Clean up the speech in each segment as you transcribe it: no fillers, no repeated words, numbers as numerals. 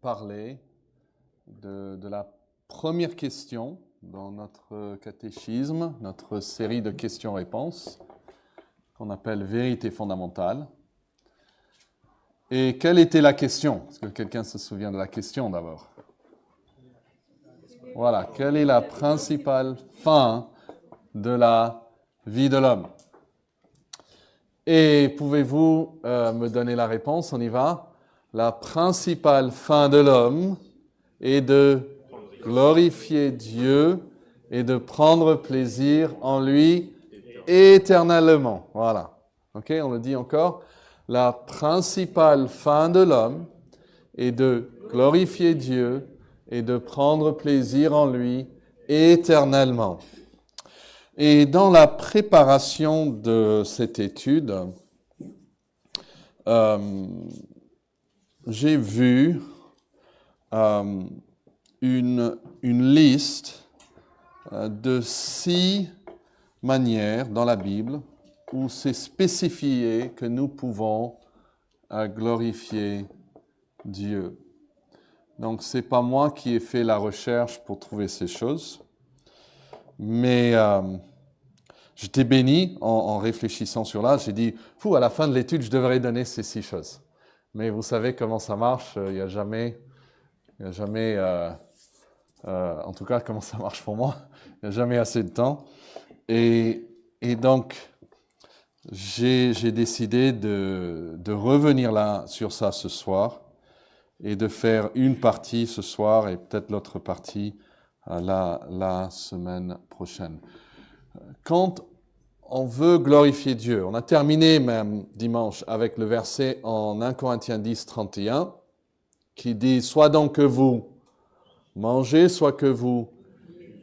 parler de la première question dans notre catéchisme, notre série de questions-réponses, qu'on appelle Vérité fondamentale. Et quelle était la question? Est-ce que quelqu'un se souvient de la question d'abord? Voilà, quelle est la principale fin de la vie de l'homme? Et pouvez-vous me donner la réponse? On y va. La principale fin de l'homme est de glorifier Dieu et de prendre plaisir en lui éternellement. Voilà. OK, on le dit encore. La principale fin de l'homme est de glorifier Dieu et de prendre plaisir en lui éternellement. Et dans la préparation de cette étude, j'ai vu une liste de 6 manières dans la Bible où c'est spécifié que nous pouvons glorifier Dieu. Donc, ce n'est pas moi qui ai fait la recherche pour trouver ces choses, mais j'étais béni en réfléchissant sur là. J'ai dit, à la fin de l'étude, je devrais donner ces 6 choses. Mais vous savez comment ça marche, il n'y a jamais en tout cas, comment ça marche pour moi, il n'y a jamais assez de temps. Et donc, j'ai décidé de revenir là sur ça ce soir et de faire une partie ce soir et peut-être l'autre partie la semaine prochaine. Quand on veut glorifier Dieu, on a terminé même dimanche avec le verset en 1 Corinthiens 10, 31, qui dit « Soit donc que vous mangez, soit que vous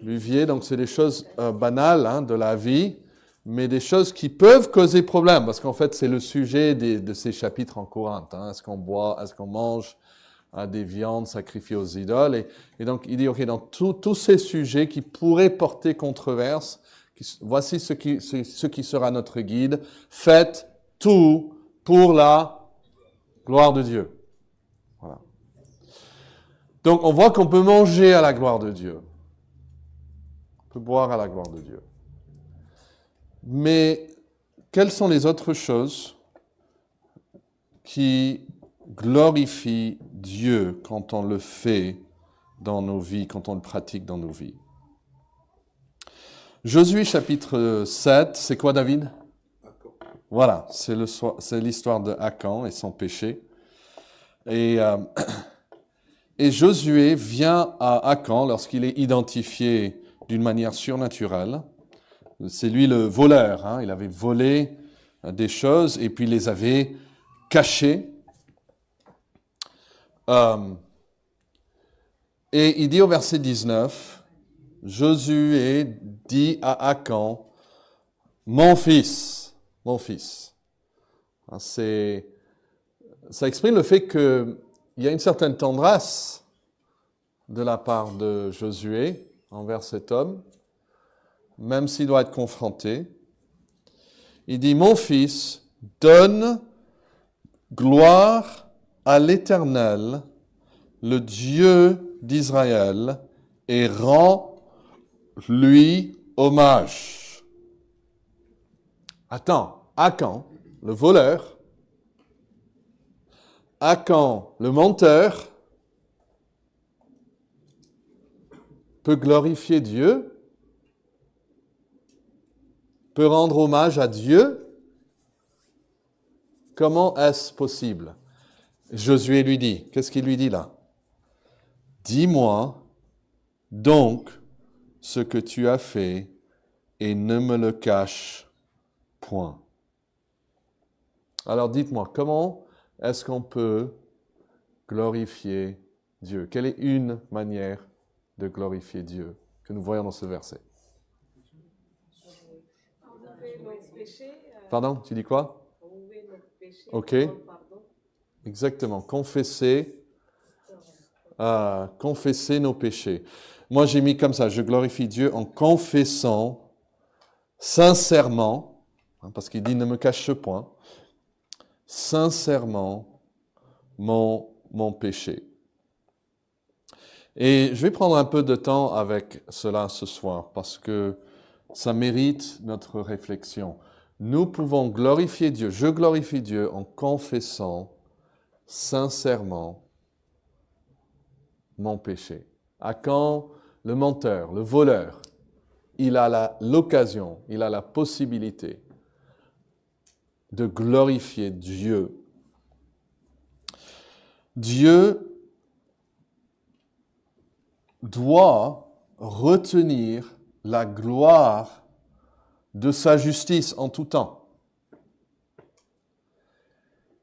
buviez », donc c'est des choses banales de la vie, mais des choses qui peuvent causer problème, parce qu'en fait c'est le sujet de ces chapitres en Corinthe. Est-ce qu'on boit, est-ce qu'on mange des viandes sacrifiées aux idoles, et donc il dit, ok, dans tous ces sujets qui pourraient porter controverse, voici ce qui sera notre guide. Faites tout pour la gloire de Dieu. Voilà. Donc on voit qu'on peut manger à la gloire de Dieu. On peut boire à la gloire de Dieu. Mais quelles sont les autres choses qui glorifient Dieu quand on le fait dans nos vies, quand on le pratique dans nos vies? Josué chapitre 7, c'est quoi David? Akan. Voilà, c'est l'histoire de Akan et son péché. Et Josué vient à Akan lorsqu'il est identifié d'une manière surnaturelle. C'est lui le voleur, il avait volé des choses et puis les avait cachées. Et il dit au verset 19, Josué dit à Akan, « Mon fils. » Ça exprime le fait qu'il y a une certaine tendresse de la part de Josué envers cet homme, même s'il doit être confronté. Il dit, « Mon fils, donne gloire à l'Éternel, le Dieu d'Israël, et rends-lui hommage. » Attends, Akan, le voleur, Akan, le menteur, peut glorifier Dieu, peut rendre hommage à Dieu. Comment est-ce possible? Josué lui dit, qu'est-ce qu'il lui dit là? « Dis-moi donc ce que tu as fait et ne me le cache point. » Alors dites-moi, comment est-ce qu'on peut glorifier Dieu? Quelle est une manière de glorifier Dieu que nous voyons dans ce verset? Pardon, tu dis quoi? Ok. Exactement, confesser nos péchés. Moi, j'ai mis comme ça, je glorifie Dieu en confessant sincèrement, parce qu'il dit ne me cache point, sincèrement mon mon péché. Et je vais prendre un peu de temps avec cela ce soir parce que ça mérite notre réflexion. Nous pouvons glorifier Dieu, je glorifie Dieu en confessant sincèrement mon péché. À quand le menteur, le voleur, il a l'occasion, il a la possibilité de glorifier Dieu. Dieu doit retenir la gloire de sa justice en tout temps.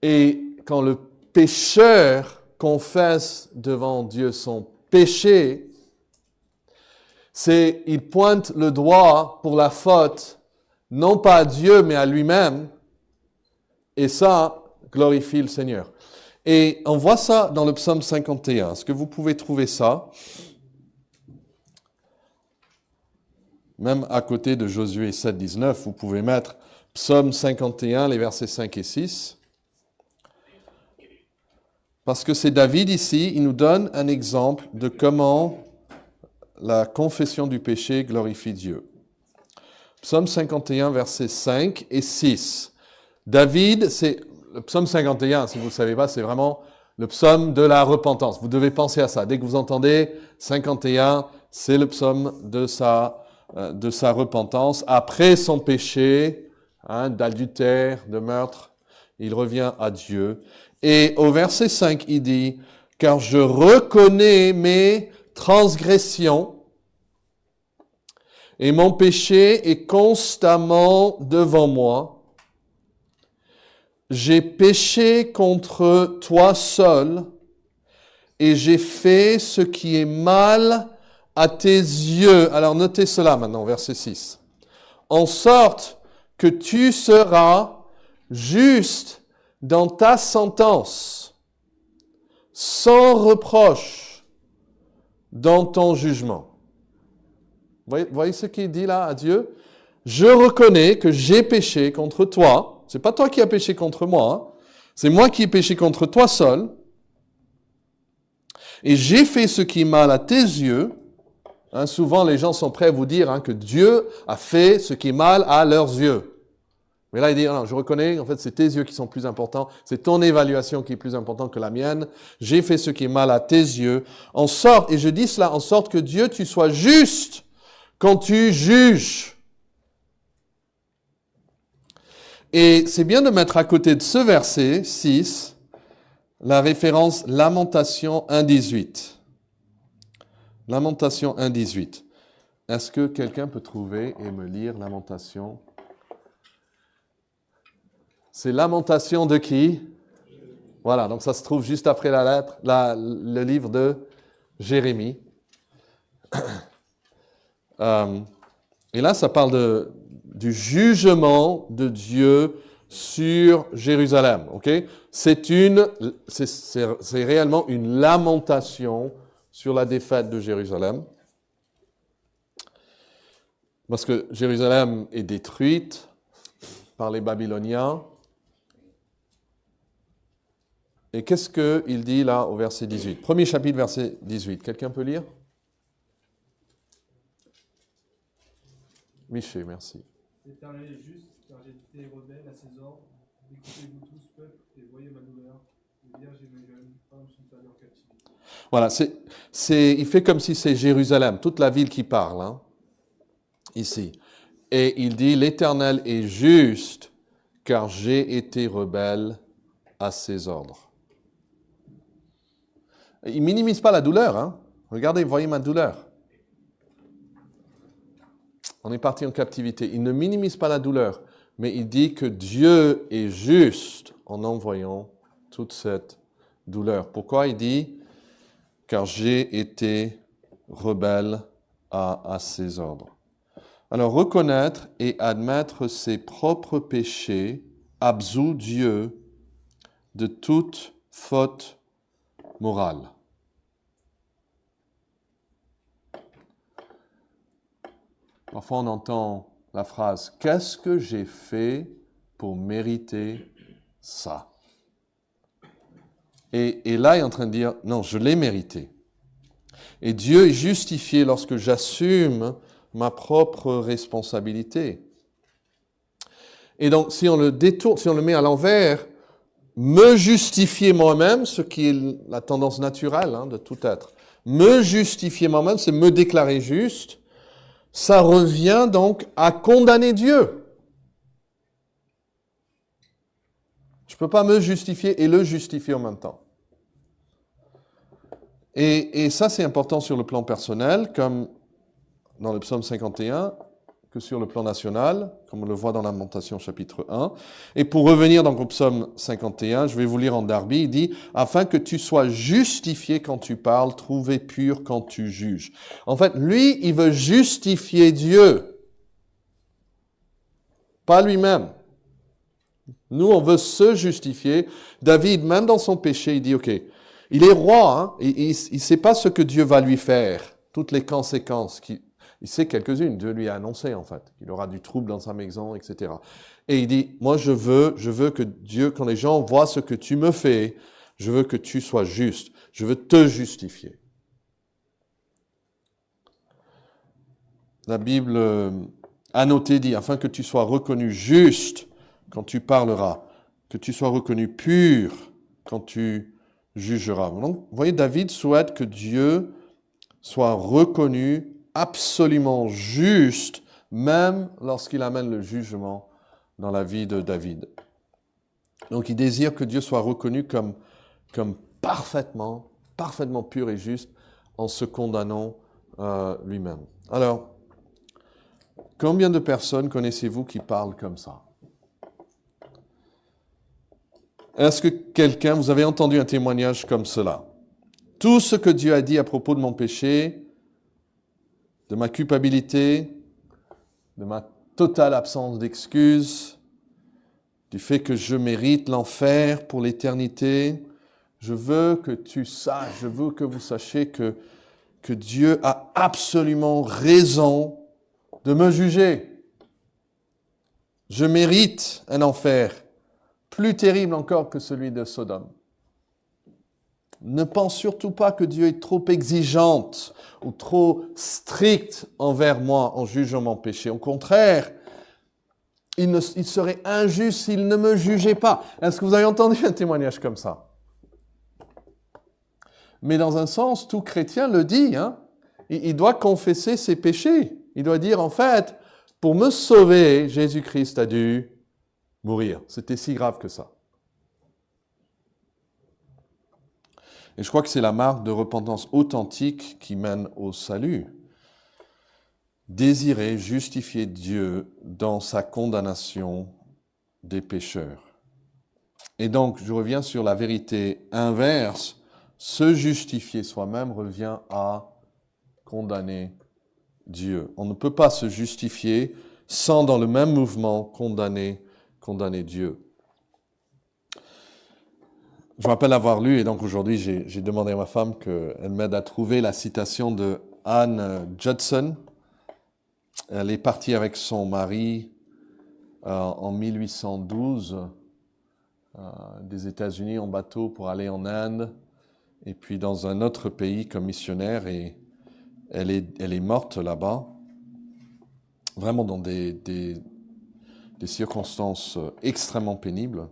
Et quand le pécheur confesse devant Dieu son péché, il pointe le doigt pour la faute, non pas à Dieu, mais à lui-même, et ça glorifie le Seigneur. Et on voit ça dans le psaume 51. Est-ce que vous pouvez trouver ça? Même à côté de Josué 7, 19, vous pouvez mettre psaume 51, les versets 5 et 6. Parce que c'est David ici, il nous donne un exemple de comment la confession du péché glorifie Dieu. Psaume 51, versets 5 et 6. David, c'est le psaume 51, si vous ne le savez pas, c'est vraiment le psaume de la repentance. Vous devez penser à ça. Dès que vous entendez 51, c'est le psaume de sa repentance. Après son péché, d'adultère, de meurtre, il revient à Dieu. Et au verset 5, il dit, « Car je reconnais mes transgressions et mon péché est constamment devant moi. J'ai péché contre toi seul et j'ai fait ce qui est mal à tes yeux. » Alors notez cela maintenant, verset 6. « En sorte que tu seras juste dans ta sentence, sans reproche dans ton jugement. » Voyez ce qu'il dit là à Dieu? Je reconnais que j'ai péché contre toi. C'est pas toi qui as péché contre moi. C'est moi qui ai péché contre toi seul. Et j'ai fait ce qui est mal à tes yeux. Souvent, les gens sont prêts à vous dire que Dieu a fait ce qui est mal à leurs yeux. Mais là, il dit, non, je reconnais, en fait, c'est tes yeux qui sont plus importants. C'est ton évaluation qui est plus importante que la mienne. J'ai fait ce qui est mal à tes yeux. En sorte, et je dis cela, en sorte que Dieu, tu sois juste quand tu juges. Et c'est bien de mettre à côté de ce verset 6, la référence Lamentation 1.18. Lamentation 1.18. Est-ce que quelqu'un peut trouver et me lire Lamentation? C'est Lamentation de qui? Voilà, donc ça se trouve juste après le livre de Jérémie. Et là, ça parle du jugement de Dieu sur Jérusalem. Okay? C'est réellement une lamentation sur la défaite de Jérusalem. Parce que Jérusalem est détruite par les Babyloniens. Et qu'est-ce qu'il dit là au verset 18? Premier chapitre, verset 18. Quelqu'un peut lire? Miché, merci. L'Éternel est juste, car j'ai été rebelle à ses ordres. Écoutez-vous tous, peuple, et voyez ma douleur. Les vierges et les jeunes femmes sont allées en captivité. Voilà, il fait comme si c'est Jérusalem, toute la ville qui parle, ici. Et il dit, l'Éternel est juste, car j'ai été rebelle à ses ordres. Il ne minimise pas la douleur. Regardez, voyez ma douleur. On est parti en captivité. Il ne minimise pas la douleur, mais il dit que Dieu est juste en envoyant toute cette douleur. Pourquoi il dit « Car j'ai été rebelle à ses ordres ». Alors, reconnaître et admettre ses propres péchés absout Dieu de toute faute morale. Parfois, on entend la phrase « Qu'est-ce que j'ai fait pour mériter ça ?» Et là, il est en train de dire, non, je l'ai mérité. Et Dieu est justifié lorsque j'assume ma propre responsabilité. Et donc, si on le détourne, si on le met à l'envers, me justifier moi-même, ce qui est la tendance naturelle de tout être, me justifier moi-même, c'est me déclarer juste, ça revient donc à condamner Dieu. Je ne peux pas me justifier et le justifier en même temps. Et ça, c'est important sur le plan personnel, comme dans le psaume 51, que sur le plan national, comme on le voit dans Lamentation chapitre 1. Et pour revenir donc au psaume 51, je vais vous lire en Darby, il dit « Afin que tu sois justifié quand tu parles, trouvé pur quand tu juges. » En fait, lui, il veut justifier Dieu, pas lui-même. Nous, on veut se justifier. David, même dans son péché, il dit « Ok, il est roi, il ne sait pas ce que Dieu va lui faire, toutes les conséquences. Il sait quelques-unes, Dieu lui a annoncé en fait, qu'il aura du trouble dans sa maison, etc. Et il dit, moi je veux que Dieu, quand les gens voient ce que tu me fais, je veux que tu sois juste, je veux te justifier. » La Bible annotée dit, afin que tu sois reconnu juste quand tu parleras, que tu sois reconnu pur quand tu jugera. Donc, vous voyez, David souhaite que Dieu soit reconnu absolument juste, même lorsqu'il amène le jugement dans la vie de David. Donc, il désire que Dieu soit reconnu comme parfaitement pur et juste, en se condamnant lui-même. Alors, combien de personnes connaissez-vous qui parlent comme ça? Est-ce que vous avez entendu un témoignage comme cela? Tout ce que Dieu a dit à propos de mon péché, de ma culpabilité, de ma totale absence d'excuses, du fait que je mérite l'enfer pour l'éternité, je veux que tu saches, je veux que vous sachiez que Dieu a absolument raison de me juger. Je mérite un enfer plus terrible encore que celui de Sodome. Ne pense surtout pas que Dieu est trop exigeante ou trop strict envers moi en jugeant mon péché. Au contraire, il serait injuste s'il ne me jugeait pas. Est-ce que vous avez entendu un témoignage comme ça? Mais dans un sens, tout chrétien le dit. Il doit confesser ses péchés. Il doit dire, en fait, pour me sauver, Jésus-Christ a dû mourir. C'était si grave que ça. Et je crois que c'est la marque de repentance authentique qui mène au salut. Désirer justifier Dieu dans sa condamnation des pécheurs. Et donc, je reviens sur la vérité inverse. Se justifier soi-même revient à condamner Dieu. On ne peut pas se justifier sans, dans le même mouvement, condamner Dieu. Je me rappelle avoir lu, et donc aujourd'hui j'ai demandé à ma femme qu'elle m'aide à trouver la citation de Anne Judson. Elle est partie avec son mari en 1812 des États-Unis en bateau pour aller en Inde, et puis dans un autre pays comme missionnaire, et elle est morte là-bas, vraiment dans des circonstances extrêmement pénibles.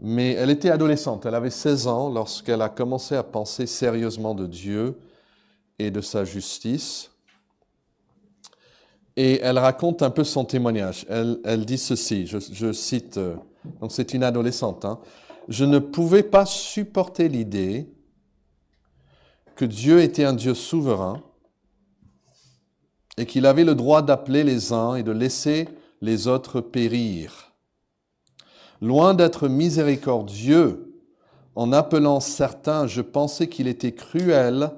Mais elle était adolescente, elle avait 16 ans lorsqu'elle a commencé à penser sérieusement de Dieu et de sa justice. Et elle raconte un peu son témoignage. Elle dit ceci, je cite, donc c'est une adolescente. Je ne pouvais pas supporter l'idée que Dieu était un Dieu souverain et qu'il avait le droit d'appeler les uns et de laisser les autres périr. Loin d'être miséricordieux, en appelant certains, je pensais qu'il était cruel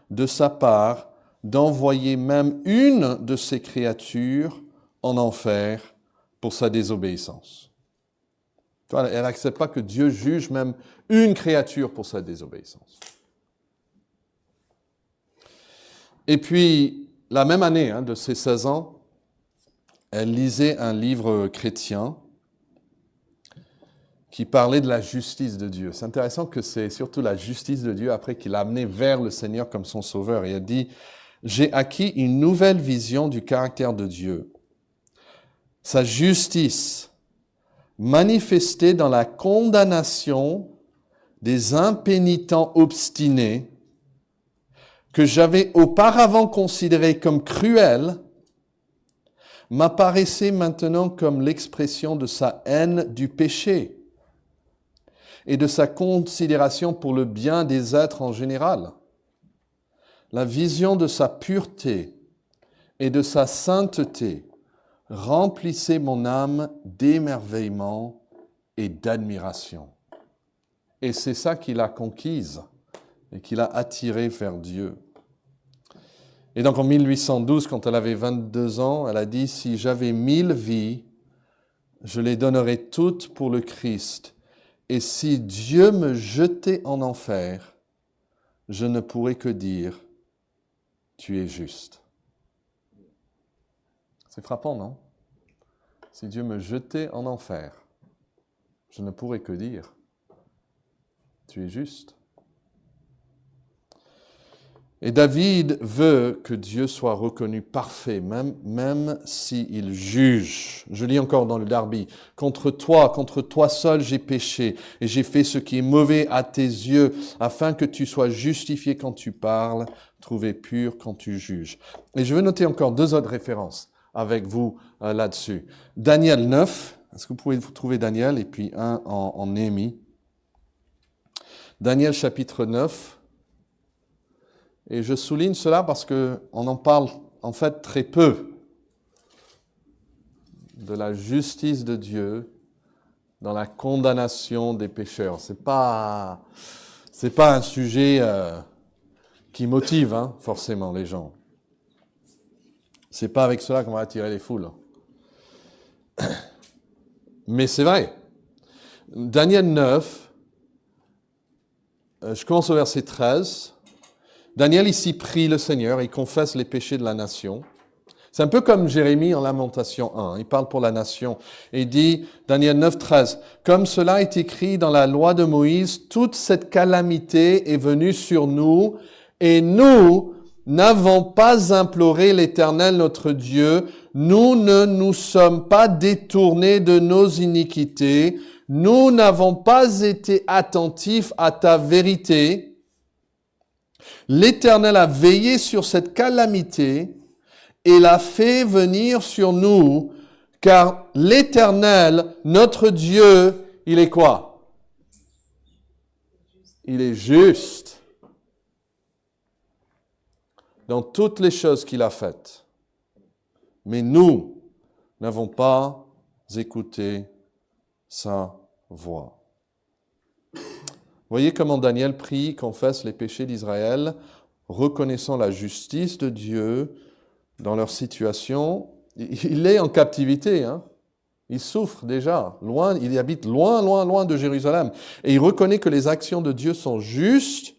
de sa part d'envoyer même une de ses créatures en enfer pour sa désobéissance. Elle n'accepte pas que Dieu juge même une créature pour sa désobéissance. Et puis, la même année de ses 16 ans, elle lisait un livre chrétien qui parlait de la justice de Dieu. C'est intéressant que c'est surtout la justice de Dieu après qu'il l'a amené vers le Seigneur comme son sauveur. Il a dit, « J'ai acquis une nouvelle vision du caractère de Dieu. Sa justice manifestée dans la condamnation des impénitents obstinés que j'avais auparavant considérés comme cruels m'apparaissait maintenant comme l'expression de sa haine du péché et de sa considération pour le bien des êtres en général. La vision de sa pureté et de sa sainteté remplissait mon âme d'émerveillement et d'admiration. Et c'est ça qui l'a conquise et qui l'a attirée vers Dieu. Et donc en 1812, quand elle avait 22 ans, elle a dit « Si j'avais 1000 vies, je les donnerais toutes pour le Christ. Et si Dieu me jetait en enfer, je ne pourrais que dire « Tu es juste ». C'est frappant, non? Si Dieu me jetait en enfer, je ne pourrais que dire « Tu es juste ». Et David veut que Dieu soit reconnu parfait, même s'il juge. Je lis encore dans le Darby. Contre toi seul j'ai péché, et j'ai fait ce qui est mauvais à tes yeux, afin que tu sois justifié quand tu parles, trouvé pur quand tu juges. Et je veux noter encore 2 autres références avec vous là-dessus. Daniel 9, est-ce que vous pouvez trouver Daniel, et puis un en Néhémie. Daniel chapitre 9. Et je souligne cela parce qu'on en parle en fait très peu de la justice de Dieu dans la condamnation des pécheurs. C'est pas un sujet qui motive forcément les gens. C'est pas avec cela qu'on va attirer les foules. Mais c'est vrai. Daniel 9, je commence au verset 13. Daniel ici prie le Seigneur, il confesse les péchés de la nation. C'est un peu comme Jérémie en Lamentation 1, il parle pour la nation. Et il dit, Daniel 9, 13, « Comme cela est écrit dans la loi de Moïse, toute cette calamité est venue sur nous, et nous n'avons pas imploré l'Éternel notre Dieu, nous ne nous sommes pas détournés de nos iniquités, nous n'avons pas été attentifs à ta vérité. » L'Éternel a veillé sur cette calamité et l'a fait venir sur nous, car l'Éternel, notre Dieu, il est quoi? Il est juste dans toutes les choses qu'il a faites. Mais nous n'avons pas écouté sa voix. Voyez comment Daniel prie, confesse les péchés d'Israël, reconnaissant la justice de Dieu dans leur situation. Il est en captivité, il souffre déjà, loin, il habite loin, loin, loin de Jérusalem. Et il reconnaît que les actions de Dieu sont justes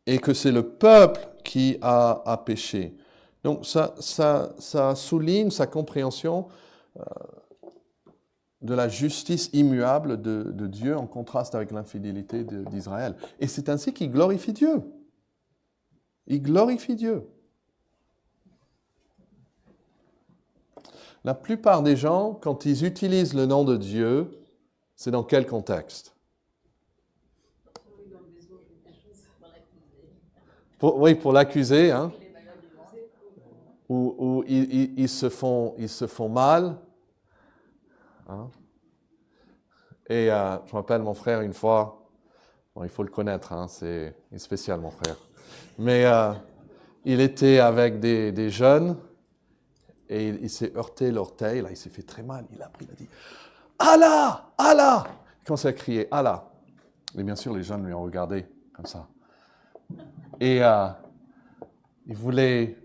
et que c'est le peuple qui a péché. Donc ça souligne sa compréhension de la justice immuable de Dieu en contraste avec l'infidélité d'Israël. Et c'est ainsi qu'il glorifie Dieu. Il glorifie Dieu. La plupart des gens, quand ils utilisent le nom de Dieu, c'est dans quel contexte? Pour l'accuser, Où ils se font mal. Et je me rappelle mon frère une fois, il faut le connaître, c'est spécial mon frère, mais il était avec des jeunes et il s'est heurté l'orteil, là il s'est fait très mal, il a dit « Allah, Allah !» Il commençait à crier « Allah !» Et bien sûr les jeunes lui ont regardé comme ça. Et il voulait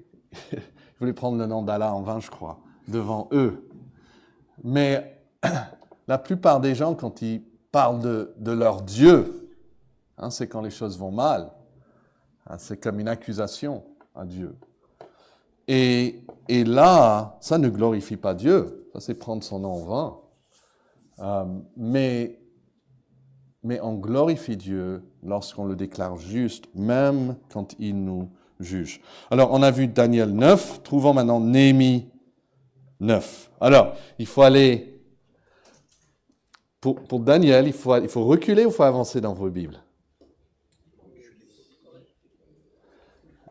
prendre le nom d'Allah en vain, je crois, devant eux. Mais la plupart des gens, quand ils parlent de leur Dieu, c'est quand les choses vont mal. C'est comme une accusation à Dieu. Et là, ça ne glorifie pas Dieu. Ça, c'est prendre son nom en vain. Mais on glorifie Dieu lorsqu'on le déclare juste, même quand il nous juge. Alors, on a vu Daniel 9, trouvons maintenant Néhémie 9. Alors, il faut aller... Pour Daniel, il faut reculer ou il faut avancer dans vos Bibles?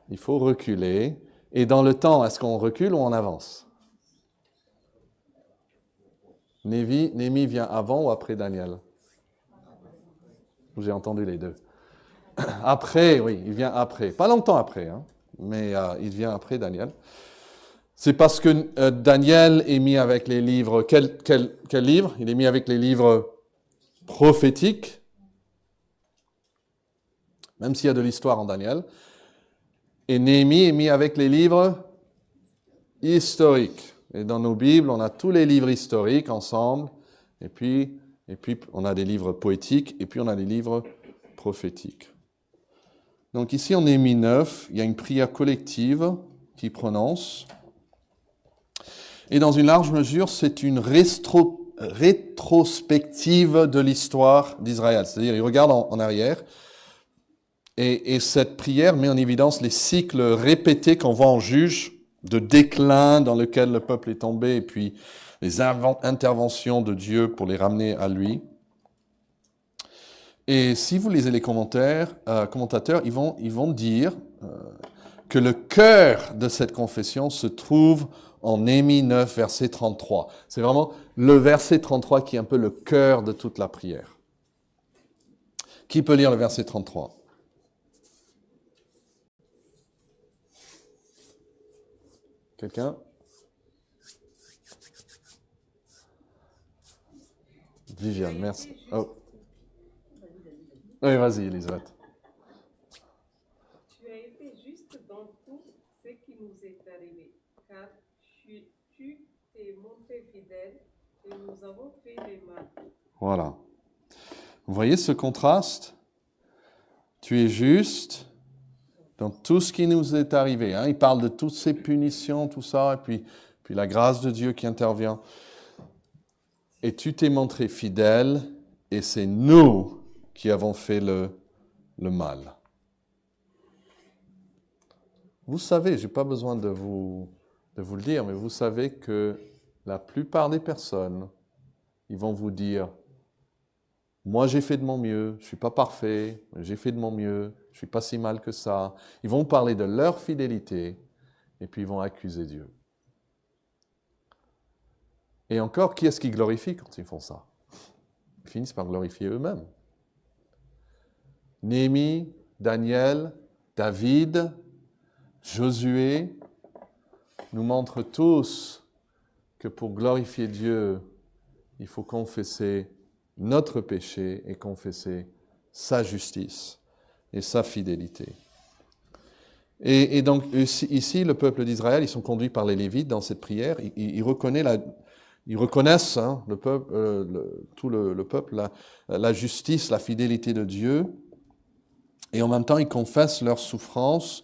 Il faut reculer. Et dans le temps, est-ce qu'on recule ou on avance? Néhémie vient avant ou après Daniel? J'ai entendu les deux. Après, oui, il vient après. Pas longtemps après, hein, mais il vient après Daniel. C'est parce que Daniel est mis avec les livres... Quel livre? Il est mis avec les livres prophétiques, même s'il y a de l'histoire en Daniel. Et Néhémie est mis avec les livres historiques. Et dans nos Bibles, on a tous les livres historiques ensemble, et puis on a des livres poétiques, et puis on a des livres prophétiques. Donc ici, en Néhémie 9, il y a une prière collective qui prononce. Et dans une large mesure, c'est une rétrospective de l'histoire d'Israël. C'est-à-dire, il regarde en arrière, et cette prière met en évidence les cycles répétés qu'on voit en Juge, de déclin dans lequel le peuple est tombé, et puis les interventions de Dieu pour les ramener à lui. Et si vous lisez les commentateurs, ils vont dire que le cœur de cette confession se trouve en Néhémie 9, verset 33. C'est vraiment le verset 33 qui est un peu le cœur de toute la prière. Qui peut lire le verset 33? Quelqu'un? Viviane, merci. Oh. Oui, vas-y, Elisabeth. Tu as été juste dans tout ce qui nous est arrivé, car tu t'es montré fidèle et nous avons fait le mal. Voilà. Vous voyez ce contraste? Tu es juste dans tout ce qui nous est arrivé. Hein? Il parle de toutes ces punitions, tout ça, et puis la grâce de Dieu qui intervient. Et tu t'es montré fidèle, et c'est nous qui avons fait le mal. Vous savez, je n'ai pas besoin de vous le dire, mais vous savez que la plupart des personnes, ils vont vous dire, moi j'ai fait de mon mieux, je ne suis pas parfait, j'ai fait de mon mieux, je ne suis pas si mal que ça. Ils vont parler de leur fidélité, et puis ils vont accuser Dieu. Et encore, qui est-ce qui glorifie quand ils font ça? Ils finissent par glorifier eux-mêmes. Néhémie, Daniel, David, Josué nous montrent tous que pour glorifier Dieu, il faut confesser notre péché et confesser sa justice et sa fidélité. Et donc ici, le peuple d'Israël, ils sont conduits par les Lévites dans cette prière. Ils reconnaissent hein, tout le peuple, la justice, la fidélité de Dieu. Et en même temps, ils confessent que leurs souffrances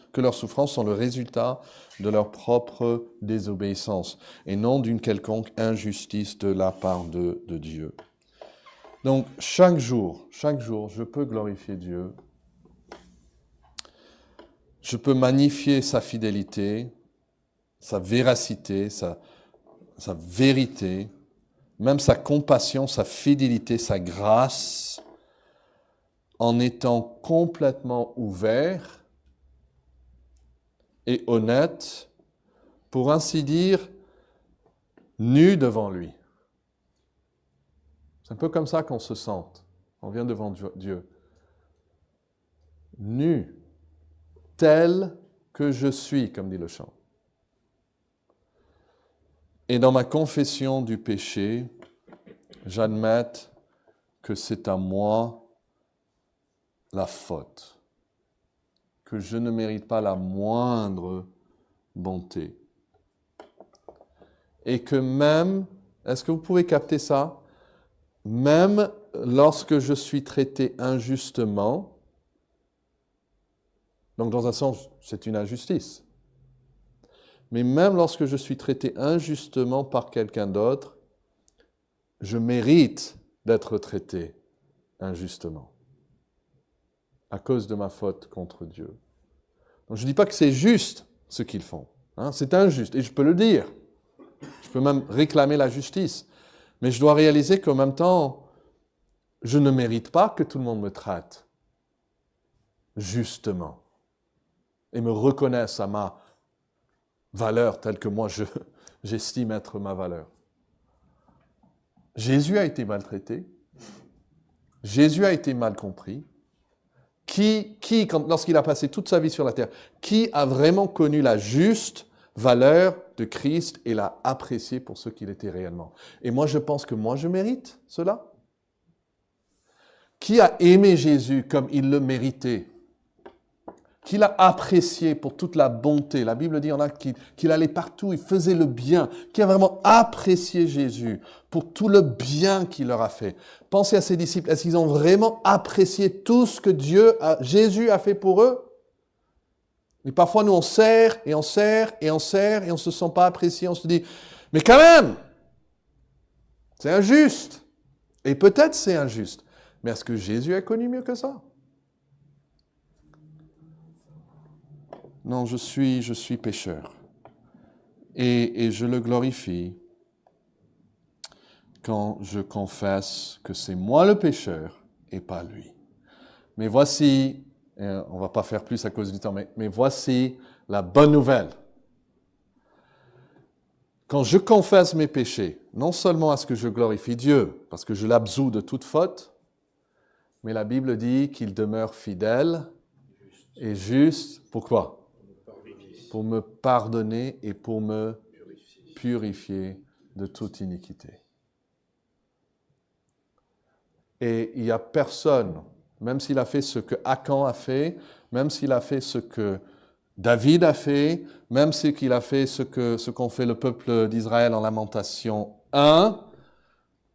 sont le résultat de leur propre désobéissance et non d'une quelconque injustice de la part de Dieu. Donc, chaque jour, je peux glorifier Dieu. Je peux magnifier sa fidélité, sa véracité, sa vérité, même sa compassion, sa fidélité, sa grâce, en étant complètement ouvert et honnête, pour ainsi dire, nu devant lui. C'est un peu comme ça qu'on se sente. On vient devant Dieu. Nu, tel que je suis, comme dit le chant. Et dans ma confession du péché, j'admets que c'est à moi la faute, que je ne mérite pas la moindre bonté. Et que même, est-ce que vous pouvez capter ça? Même lorsque je suis traité injustement, donc dans un sens, c'est une injustice, mais même lorsque je suis traité injustement par quelqu'un d'autre, je mérite d'être traité injustement à cause de ma faute contre Dieu. Donc je ne dis pas que c'est juste ce qu'ils font. Hein, c'est injuste, et je peux le dire. Je peux même réclamer la justice. Mais je dois réaliser qu'en même temps, je ne mérite pas que tout le monde me traite justement et me reconnaisse à ma valeur telle que moi j'estime être ma valeur. Jésus a été maltraité. Jésus a été mal compris. Lorsqu'il a passé toute sa vie sur la terre, qui a vraiment connu la juste valeur de Christ et l'a apprécié pour ce qu'il était réellement? Et moi, je pense que moi, je mérite cela. Qui a aimé Jésus comme il le méritait? Qui l'a apprécié pour toute la bonté? La Bible dit qu'il allait partout, il faisait le bien. Qui a vraiment apprécié Jésus pour tout le bien qu'il leur a fait? Pensez à ses disciples. Est-ce qu'ils ont vraiment apprécié tout ce que Jésus a fait pour eux? Et parfois, nous, on serre, et on serre, et on serre, et on ne se sent pas apprécié. On se dit, mais quand même, c'est injuste. Et peut-être c'est injuste. Mais est-ce que Jésus a connu mieux que ça? Non, je suis pécheur. Et je le glorifie quand je confesse que c'est moi le pécheur et pas lui. Mais voici, on ne va pas faire plus à cause du temps, mais voici la bonne nouvelle. Quand je confesse mes péchés, non seulement est-ce que je glorifie Dieu, parce que je l'absous de toute faute, mais la Bible dit qu'il demeure fidèle et juste. Pourquoi? Pour me pardonner et pour me purifier de toute iniquité. Et il n'y a personne, même s'il a fait ce que Akan a fait, même s'il a fait ce que David a fait, même s'il a fait ce qu'ont fait le peuple d'Israël en Lamentation 1,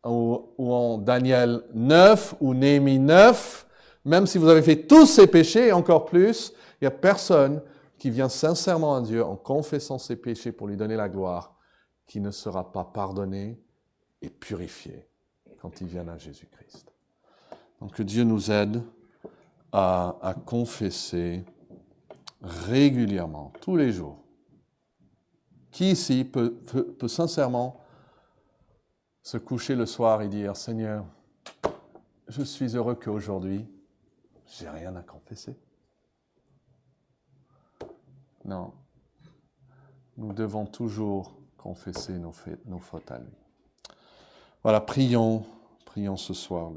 ou en Daniel 9, ou Néhémie 9, même si vous avez fait tous ces péchés, et encore plus, il n'y a personne qui vient sincèrement à Dieu en confessant ses péchés pour lui donner la gloire, qui ne sera pas pardonné et purifié quand il vient à Jésus-Christ. Donc que Dieu nous aide à confesser régulièrement, tous les jours. Qui ici peut sincèrement se coucher le soir et dire « Seigneur, je suis heureux qu'aujourd'hui, je n'ai rien à confesser ». Non. Nous devons toujours confesser nos fautes à lui. Voilà, prions ce soir.